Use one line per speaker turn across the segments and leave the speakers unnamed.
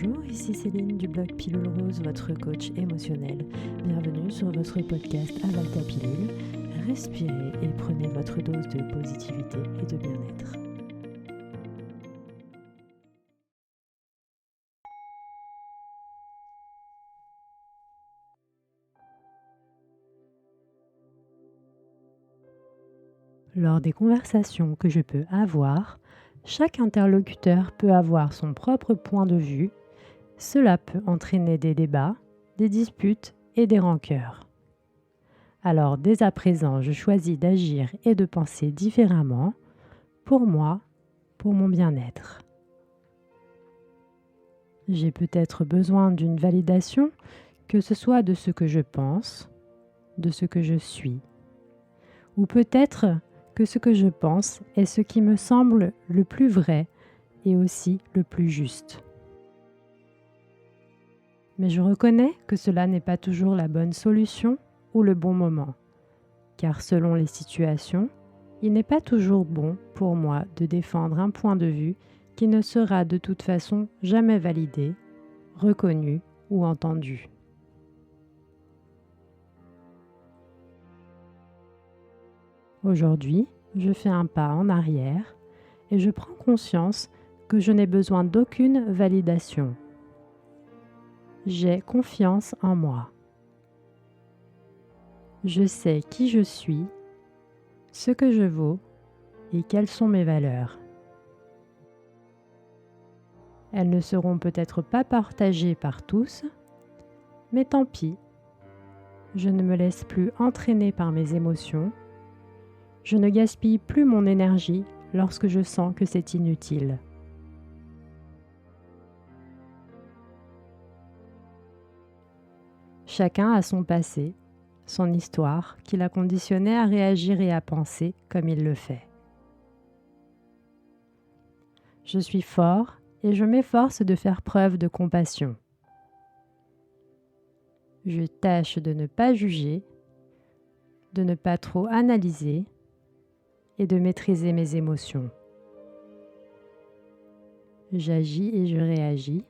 Bonjour, ici Céline du blog Pilule Rose, votre coach émotionnel. Bienvenue sur votre podcast Avale ta pilule. Respirez et prenez votre dose de positivité et de bien-être. Lors des conversations que je peux avoir, chaque interlocuteur peut avoir son propre point de vue. Cela peut entraîner des débats, des disputes et des rancœurs. Alors, dès à présent, je choisis d'agir et de penser différemment, pour moi, pour mon bien-être. J'ai peut-être besoin d'une validation, que ce soit de ce que je pense, de ce que je suis, ou peut-être que ce que je pense est ce qui me semble le plus vrai et aussi le plus juste. Mais je reconnais que cela n'est pas toujours la bonne solution ou le bon moment, car selon les situations, il n'est pas toujours bon pour moi de défendre un point de vue qui ne sera de toute façon jamais validé, reconnu ou entendu. Aujourd'hui, je fais un pas en arrière et je prends conscience que je n'ai besoin d'aucune validation. J'ai confiance en moi. Je sais qui je suis, ce que je vaux et quelles sont mes valeurs. Elles ne seront peut-être pas partagées par tous, mais tant pis. Je ne me laisse plus entraîner par mes émotions. Je ne gaspille plus mon énergie lorsque je sens que c'est inutile. Chacun a son passé, son histoire qui l'a conditionné à réagir et à penser comme il le fait. Je suis fort et je m'efforce de faire preuve de compassion. Je tâche de ne pas juger, de ne pas trop analyser et de maîtriser mes émotions. J'agis et je réagis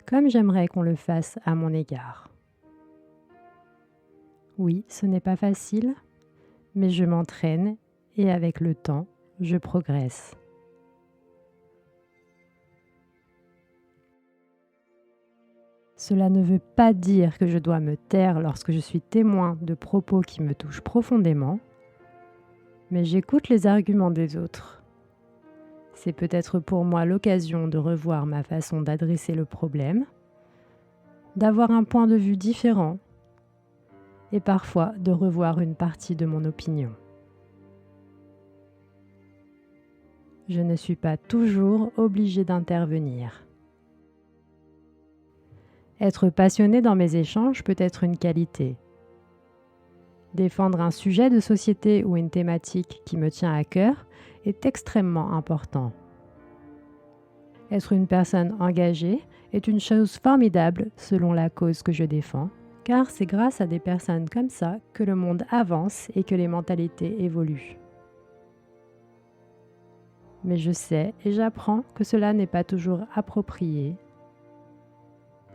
comme j'aimerais qu'on le fasse à mon égard. Oui, ce n'est pas facile, mais je m'entraîne et avec le temps, je progresse. Cela ne veut pas dire que je dois me taire lorsque je suis témoin de propos qui me touchent profondément, mais j'écoute les arguments des autres. C'est peut-être pour moi l'occasion de revoir ma façon d'adresser le problème, d'avoir un point de vue différent et parfois de revoir une partie de mon opinion. Je ne suis pas toujours obligée d'intervenir. Être passionné dans mes échanges peut être une qualité. Défendre un sujet de société ou une thématique qui me tient à cœur est extrêmement important. Être une personne engagée est une chose formidable selon la cause que je défends, car c'est grâce à des personnes comme ça que le monde avance et que les mentalités évoluent. Mais je sais et j'apprends que cela n'est pas toujours approprié,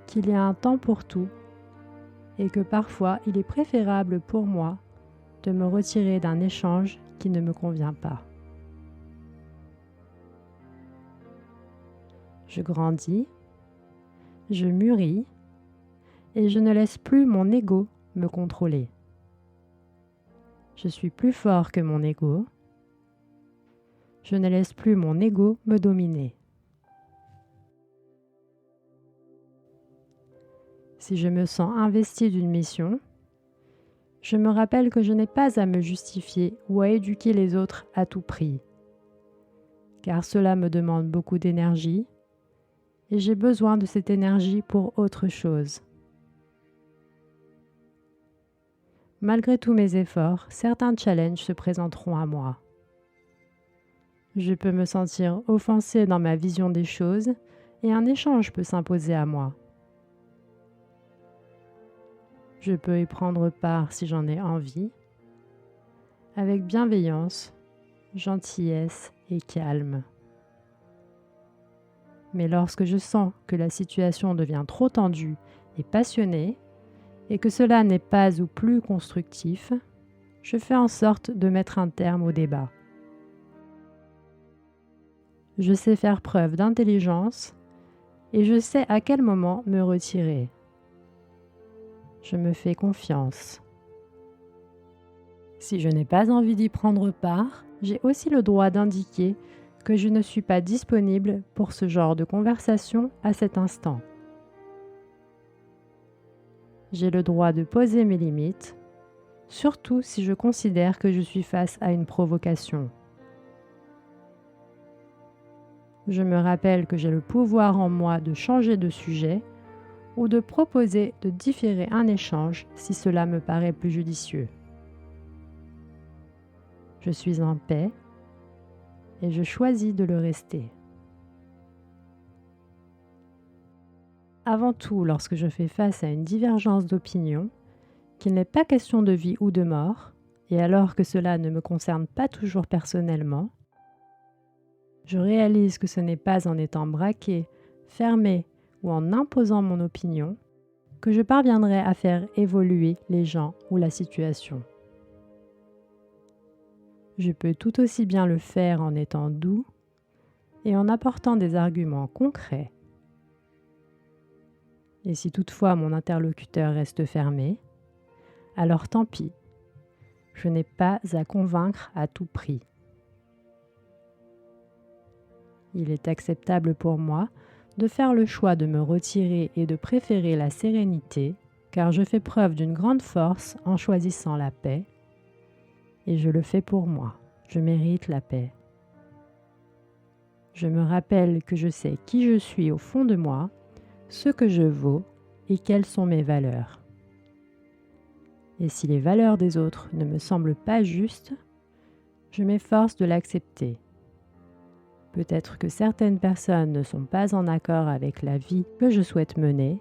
qu'il y a un temps pour tout et que parfois il est préférable pour moi de me retirer d'un échange qui ne me convient pas. Je grandis, je mûris et je ne laisse plus mon ego me contrôler. Je suis plus fort que mon ego. Je ne laisse plus mon ego me dominer. Si je me sens investi d'une mission, je me rappelle que je n'ai pas à me justifier ou à éduquer les autres à tout prix, car cela me demande beaucoup d'énergie et j'ai besoin de cette énergie pour autre chose. Malgré tous mes efforts, certains challenges se présenteront à moi. Je peux me sentir offensée dans ma vision des choses et un échange peut s'imposer à moi. Je peux y prendre part si j'en ai envie, avec bienveillance, gentillesse et calme. Mais lorsque je sens que la situation devient trop tendue et passionnée, et que cela n'est pas ou plus constructif, je fais en sorte de mettre un terme au débat. Je sais faire preuve d'intelligence et je sais à quel moment me retirer. Je me fais confiance. Si je n'ai pas envie d'y prendre part, j'ai aussi le droit d'indiquer que je ne suis pas disponible pour ce genre de conversation à cet instant. J'ai le droit de poser mes limites, surtout si je considère que je suis face à une provocation. Je me rappelle que j'ai le pouvoir en moi de changer de sujet ou de proposer de différer un échange si cela me paraît plus judicieux. Je suis en paix et je choisis de le rester. Avant tout, lorsque je fais face à une divergence d'opinion, qu'il n'est pas question de vie ou de mort, et alors que cela ne me concerne pas toujours personnellement, je réalise que ce n'est pas en étant braqué, fermé ou en imposant mon opinion que je parviendrai à faire évoluer les gens ou la situation. Je peux tout aussi bien le faire en étant doux et en apportant des arguments concrets. Et si toutefois mon interlocuteur reste fermé, alors tant pis, je n'ai pas à convaincre à tout prix. Il est acceptable pour moi de faire le choix de me retirer et de préférer la sérénité, car je fais preuve d'une grande force en choisissant la paix, et je le fais pour moi. Je mérite la paix. Je me rappelle que je sais qui je suis au fond de moi, ce que je vaux et quelles sont mes valeurs. Et si les valeurs des autres ne me semblent pas justes, je m'efforce de l'accepter. Peut-être que certaines personnes ne sont pas en accord avec la vie que je souhaite mener,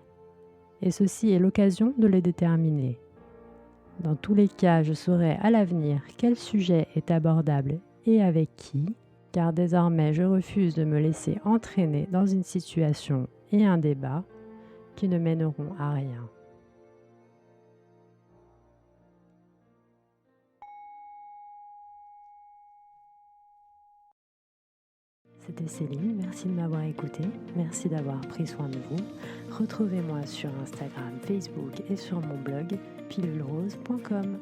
et ceci est l'occasion de les déterminer. Dans tous les cas, je saurai à l'avenir quel sujet est abordable et avec qui, car désormais je refuse de me laisser entraîner dans une situation et un débat qui ne mèneront à rien. C'était Céline, merci de m'avoir écouté, merci d'avoir pris soin de vous. Retrouvez-moi sur Instagram, Facebook et sur mon blog pilulerose.com.